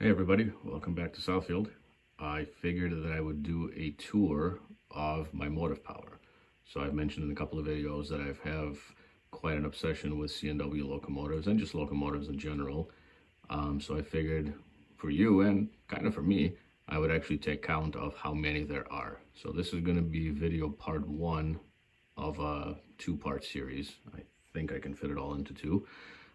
Hey everybody, welcome back to Southfield. I figured that I would do a tour of my motive power. So I've mentioned in a couple of videos that I have quite an obsession with C&W locomotives and just locomotives in general. So I figured for you and kind of for me, I would actually take count of how many there are. So this is going to be video part one of a two-part series. I think I can fit it all into two,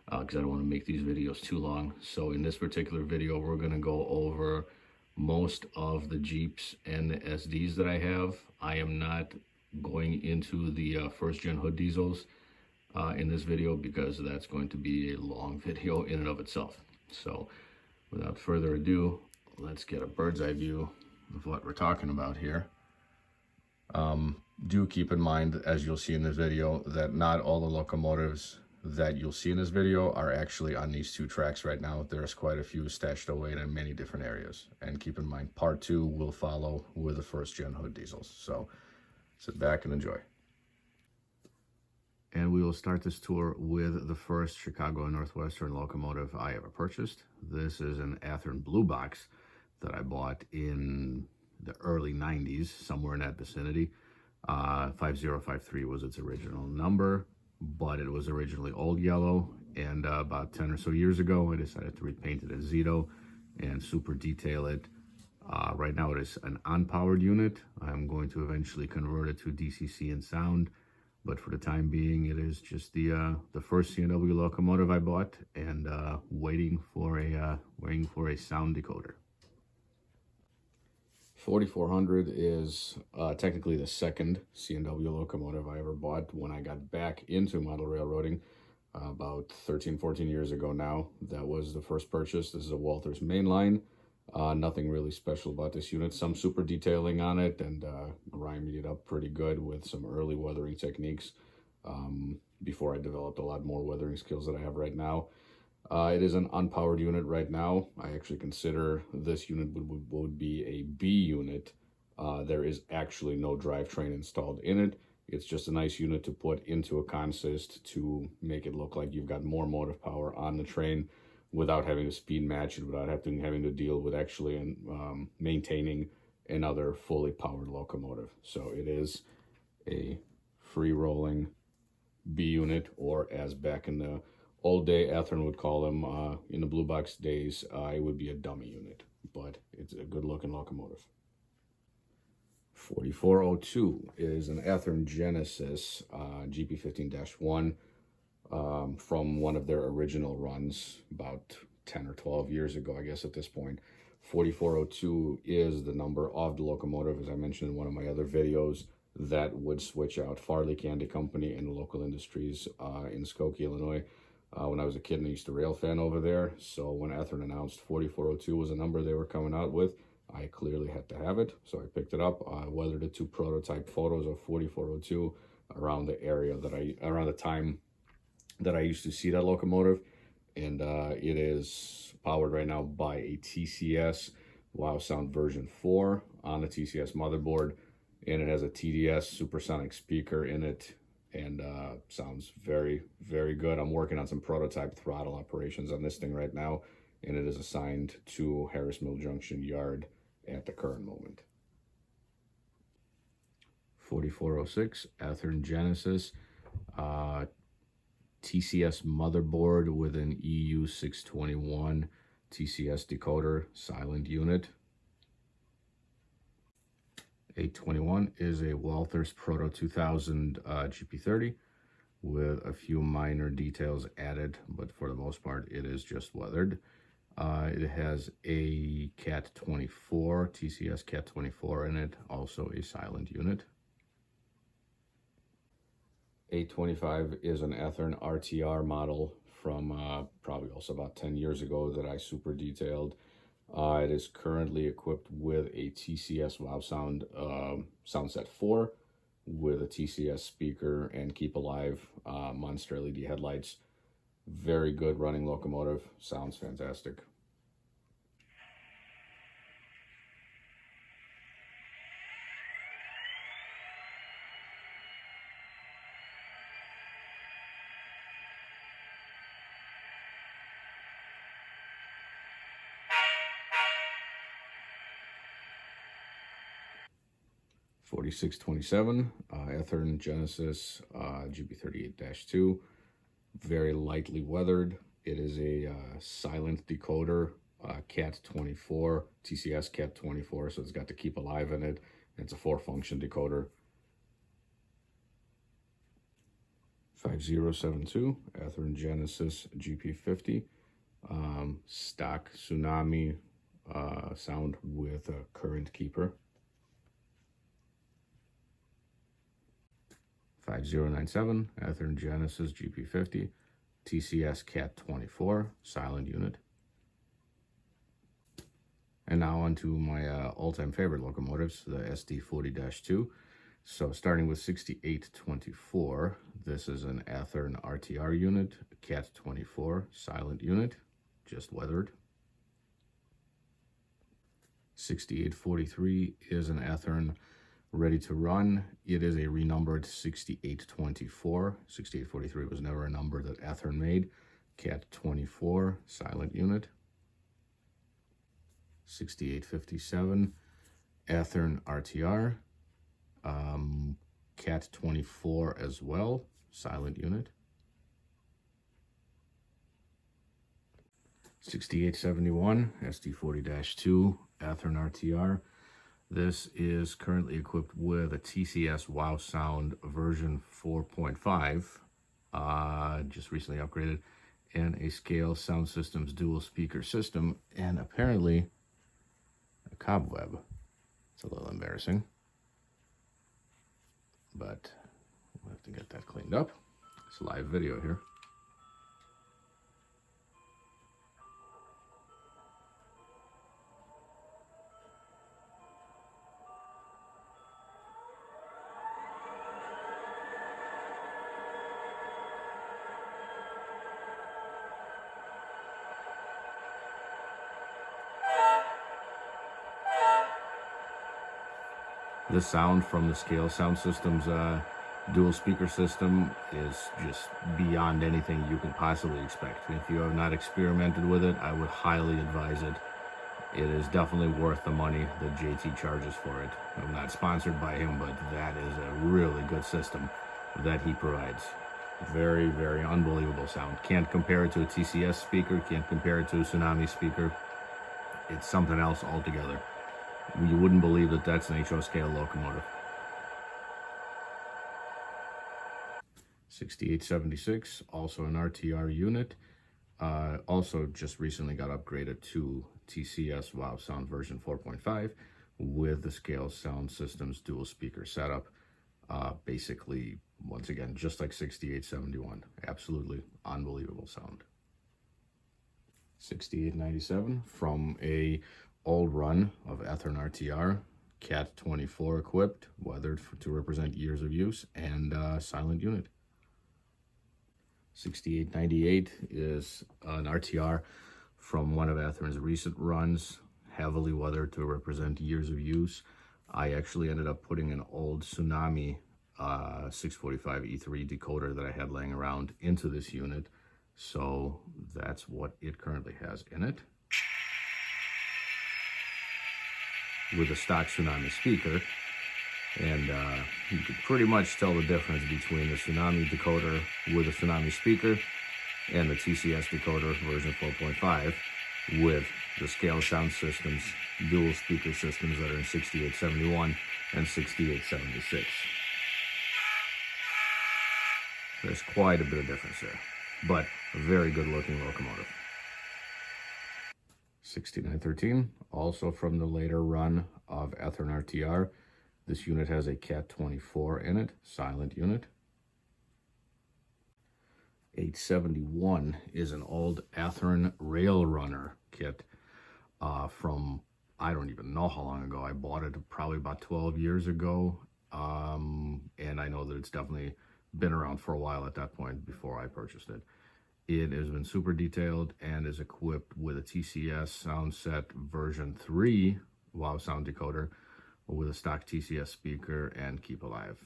because I don't want to make these videos too long. So in this particular video, we're going to go over most of the Jeeps and the SDs that I have. I am not going into the first gen hood diesels in this video, because that's going to be a long video in and of itself. So without further ado, let's get a bird's eye view of what we're talking about here. Do keep in mind, as you'll see in this video, that not all the locomotives that you'll see in this video are actually on these two tracks right now. There's quite a few stashed away in many different areas. And keep in mind, part two will follow with the first gen hood diesels. So sit back and enjoy. And we will start this tour with the first Chicago and Northwestern locomotive I ever purchased. This is an Athearn Blue Box that I bought in the early 90s, somewhere in that vicinity. 5053 was its original number, but it was originally old yellow, and about 10 or so years ago I decided to repaint it as Zito and super detail it. Right now it is an unpowered unit. I'm going to eventually convert it to DCC and sound, but for the time being it is just the first C&W locomotive I bought, and waiting for a sound decoder. 4400 is technically the second C&W locomotive I ever bought when I got back into model railroading about 13-14 years ago now. That was the first purchase. This is a Walther's mainline. Nothing really special about this unit. Some super detailing on it, and grinding it up pretty good with some early weathering techniques before I developed a lot more weathering skills that I have right now. It is an unpowered unit right now. I actually consider this unit would be a B unit. There is actually no drivetrain installed in it. It's just a nice unit to put into a consist to make it look like you've got more motive power on the train without having to speed match it, without having to deal with actually maintaining another fully powered locomotive. So it is a free-rolling B unit, or as back in the old day Athearn would call them in the Blue Box days, it would be a dummy unit, but it's a good looking locomotive. 4402 is an Athearn Genesis GP38-2 from one of their original runs about 10 or 12 years ago, I guess at this point. 4402 is the number of the locomotive, as I mentioned in one of my other videos, that would switch out Farley Candy Company and local industries in Skokie, Illinois. When I was a kid, and I used to rail fan over there, so when Athearn announced 4402 was a number they were coming out with, I clearly had to have it, so I picked it up. I weathered the two prototype photos of 4402 around the area around the time that I used to see that locomotive, and it is powered right now by a TCS Wow Sound version 4 on the TCS motherboard, and it has a TDS supersonic speaker in it, and sounds very, very good. I'm working on some prototype throttle operations on this thing right now, and it is assigned to Harris Mill Junction Yard at the current moment. 4406 Athearn Genesis TCS motherboard with an EU621 TCS decoder silent unit. 821 is a Walther's Proto 2000 GP30 with a few minor details added, but for the most part it is just weathered. It has a Cat 24, TCS Cat 24 in it, also a silent unit. 825 is an Athearn RTR model from probably also about 10 years ago that I super detailed. It is currently equipped with a TCS Wow Sound Soundset 4 with a TCS speaker and Keep Alive monster LED headlights. Very good running locomotive, sounds fantastic. 4627, Athearn Genesis GP38-2, very lightly weathered. It is a silent decoder, CAT24, TCS CAT24, so it's got to keep alive in it. It's a 4-function decoder. 5072, Athearn Genesis GP50, stock Tsunami sound with a current keeper. 5097, Athearn Genesis GP50, TCS CAT24, silent unit. And now on to my all-time favorite locomotives, the SD40-2. So starting with 6824, this is an Athearn RTR unit, CAT24, silent unit, just weathered. 6843 is an Athearn ready to run. It is a renumbered 6824. 6843 was never a number that Athearn made. CAT24, silent unit. 6857, Athearn RTR, CAT24 as well, silent unit. 6871, SD40-2, Athearn RTR. This is currently equipped with a TCS Wow Sound version 4.5, just recently upgraded, and a Scale Sound Systems dual speaker system, and apparently a cobweb. It's a little embarrassing, but we'll have to get that cleaned up. It's a live video here. The sound from the Scale Sound Systems dual speaker system is just beyond anything you can possibly expect. If you have not experimented with it, I would highly advise it. It is definitely worth the money that JT charges for it. I'm not sponsored by him, but that is a really good system that he provides. Very, very unbelievable sound. Can't compare it to a TCS speaker, can't compare it to a Tsunami speaker. It's something else altogether. You wouldn't believe that that's an HO scale locomotive. 6876, also an RTR unit. Also just recently got upgraded to TCS Wow Sound version 4.5 with the Scale Sound Systems dual speaker setup. Basically, once again, just like 6871. Absolutely unbelievable sound. 6897 from a old run of Athearn RTR, CAT24 equipped, weathered to represent years of use, and silent unit. 6898 is an RTR from one of Athearn's recent runs, heavily weathered to represent years of use. I actually ended up putting an old Tsunami 645 E3 decoder that I had laying around into this unit, so that's what it currently has in it. With a stock Tsunami speaker, and you could pretty much tell the difference between the Tsunami decoder with a Tsunami speaker and the TCS decoder version 4.5 with the Scale Sound Systems dual speaker systems that are in 6871 and 6876. There's quite a bit of difference there, but a very good looking locomotive. 6913, also from the later run of Athearn RTR. This unit has a CAT24 in it, silent unit. 871 is an old Athearn Rail Runner kit from, I don't even know how long ago. I bought it probably about 12 years ago, and I know that it's definitely been around for a while at that point before I purchased it. It has been super detailed and is equipped with a TCS Sound Set version 3 Wow Sound decoder with a stock TCS speaker and keep alive.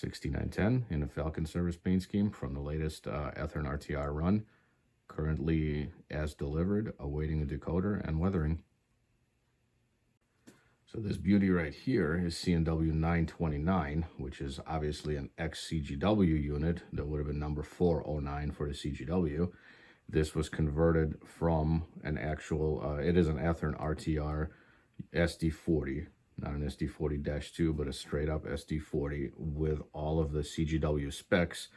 6910 in a Falcon service paint scheme from the latest Athearn RTR run. Currently as delivered, awaiting a decoder and weathering. So this beauty right here is C&W 929, which is obviously an ex-CGW unit that would have been number 409 for the CGW. This was converted from an actual, it is an Athearn RTR SD40, not an SD40-2, but a straight up SD40 with all of the CGW specs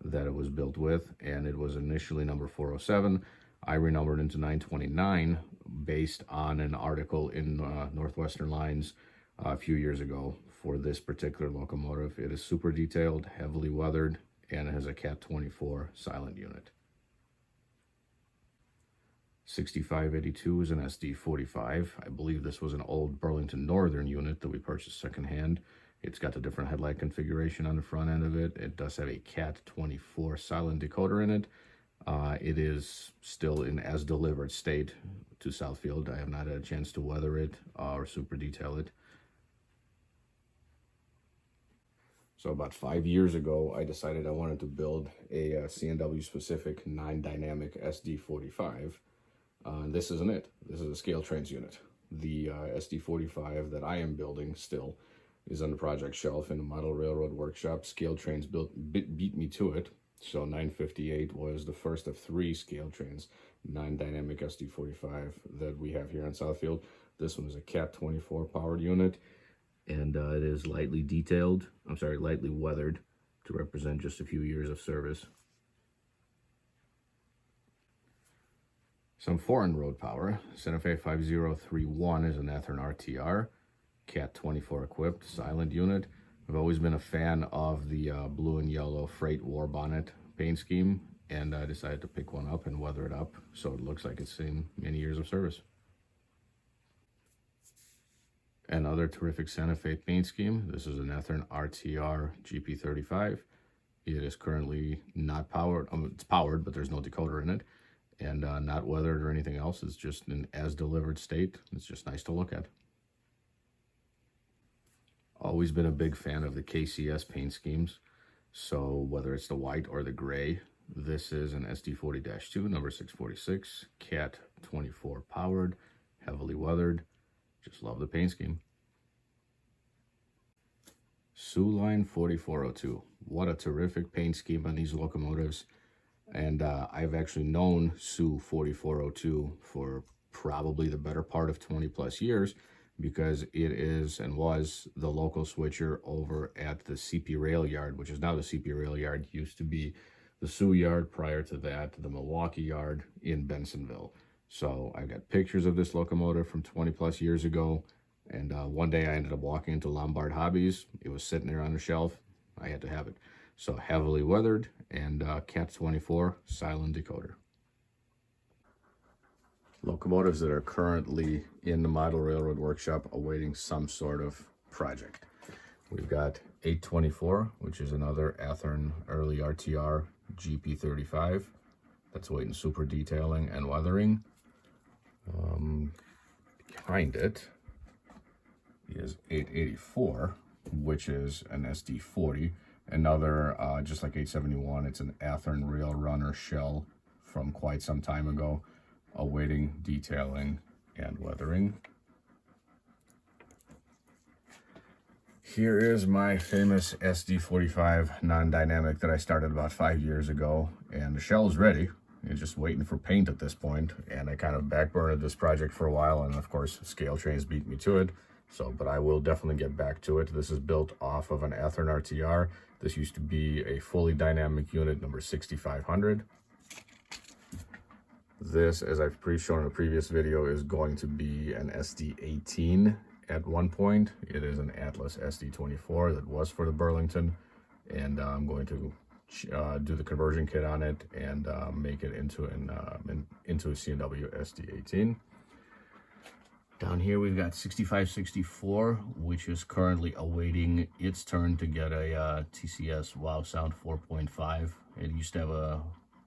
that it was built with, and it was initially number 407. I renumbered into 929 based on an article in Northwestern Lines a few years ago for this particular locomotive. It is super detailed, heavily weathered, and it has a Cat 24 silent unit. 6582 is an SD45. I believe this was an old Burlington Northern unit that we purchased secondhand. It's got a different headlight configuration on the front end of it. It does have a Cat 24 silent decoder in it. It is still in as delivered state to Southfield. I have not had a chance to weather it or super detail it. So about 5 years ago, I decided I wanted to build a C&W specific 9-dynamic SD45. This isn't it. This is a scale trains unit. The SD45 that I am building still is on the project shelf in the model railroad workshop. Scale trains beat me to it. So 958 was the first of 3 scale trains, 9-dynamic SD45 that we have here on Southfield. This one is a Cat 24 powered unit, and it is lightly weathered to represent just a few years of service. Some foreign road power. Santa Fe 5031 is an Athearn RTR, Cat 24 equipped, silent unit. I've always been a fan of the blue and yellow freight war bonnet paint scheme, and I decided to pick one up and weather it up so it looks like it's seen many years of service. Another terrific Santa Fe paint scheme. This is an Athearn RTR GP35. It is currently not powered. It's powered, but there's no decoder in it, and not weathered or anything else. It's just in as delivered state. It's just nice to look at. Always been a big fan of the KCS paint schemes. So whether it's the white or the gray, this is an SD40-2, number 646, Cat 24 powered, heavily weathered. Just love the paint scheme. Sioux Line 4402. What a terrific paint scheme on these locomotives. And I've actually known Sioux 4402 for probably the better part of 20 plus years, because it is and was the local switcher over at the CP Rail Yard, which is now the CP Rail Yard. Used to be the Sioux Yard, prior to that, the Milwaukee Yard in Bensonville. So I got pictures of this locomotive from 20 plus years ago, and one day I ended up walking into Lombard Hobbies. It was sitting there on the shelf. I had to have it. So heavily weathered, and Cat 24 silent decoder. Locomotives that are currently in the model railroad workshop awaiting some sort of project. We've got 824, which is another Athearn early RTR GP35. That's waiting super detailing and weathering. Behind it is 884, which is an SD40. Another, just like 871, it's an Athearn Rail Runner shell from quite some time ago, awaiting detailing and weathering. Here is my famous SD45 non-dynamic that I started about 5 years ago, and the shell is ready. It's just waiting for paint at this point, and I kind of backburned this project for a while, and of course scale trains beat me to it. So, but I will definitely get back to it. This is built off of an Athearn RTR. This used to be a fully dynamic unit, number 6500. This, as I've shown in a previous video, is going to be an SD18 at one point. It is an Atlas SD24 that was for the Burlington, and I'm going to do the conversion kit on it and make it into a C&W SD18. Down here we've got 6564, which is currently awaiting its turn to get a TCS Wow Sound 4.5. It used to have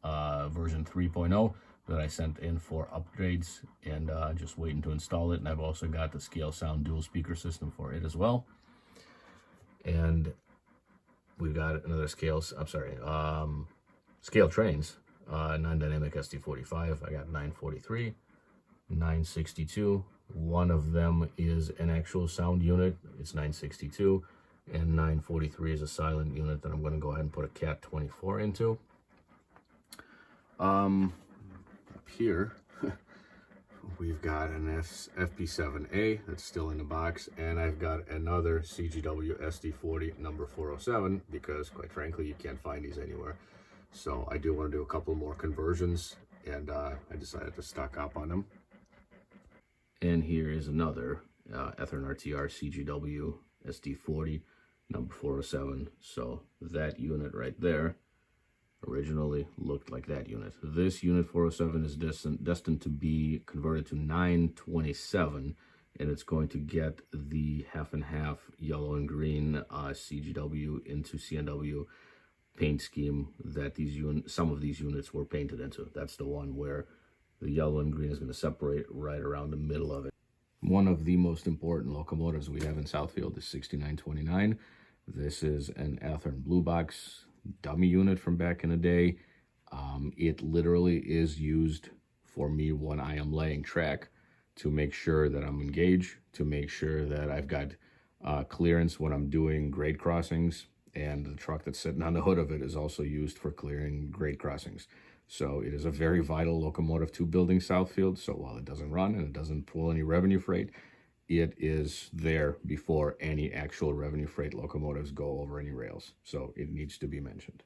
a version 3.0 that I sent in for upgrades, and just waiting to install it. And I've also got the Scale Sound dual speaker system for it as well. And We've got another scale trains, non-dynamic SD45. I got 943, 962. One of them is an actual sound unit. It's 962, and 943 is a silent unit that I'm going to go ahead and put a Cat 24 into. Up here, we've got an FP7A that's still in the box, and I've got another CGW SD40 number 407 because, quite frankly, you can't find these anywhere. So I do want to do a couple more conversions, and I decided to stock up on them. And here is another Ethern RTR CGW SD40 number 407. So that unit right there originally looked like that unit. This unit 407 is destined to be converted to 927, and it's going to get the half and half yellow and green CGW into C&NW paint scheme that some of these units were painted into. That's the one where the yellow and green is going to separate right around the middle of it. One of the most important locomotives we have in Southfield is 6929. This is an Ethern Blue Box dummy unit from back in the day. It literally is used for me when I am laying track to make sure that I'm engaged, to make sure that I've got clearance when I'm doing grade crossings, and the truck that's sitting on the hood of it is also used for clearing grade crossings. So it is a very vital locomotive to building Southfield. So while it doesn't run and it doesn't pull any revenue freight, it is there before any actual revenue freight locomotives go over any rails. So it needs to be mentioned.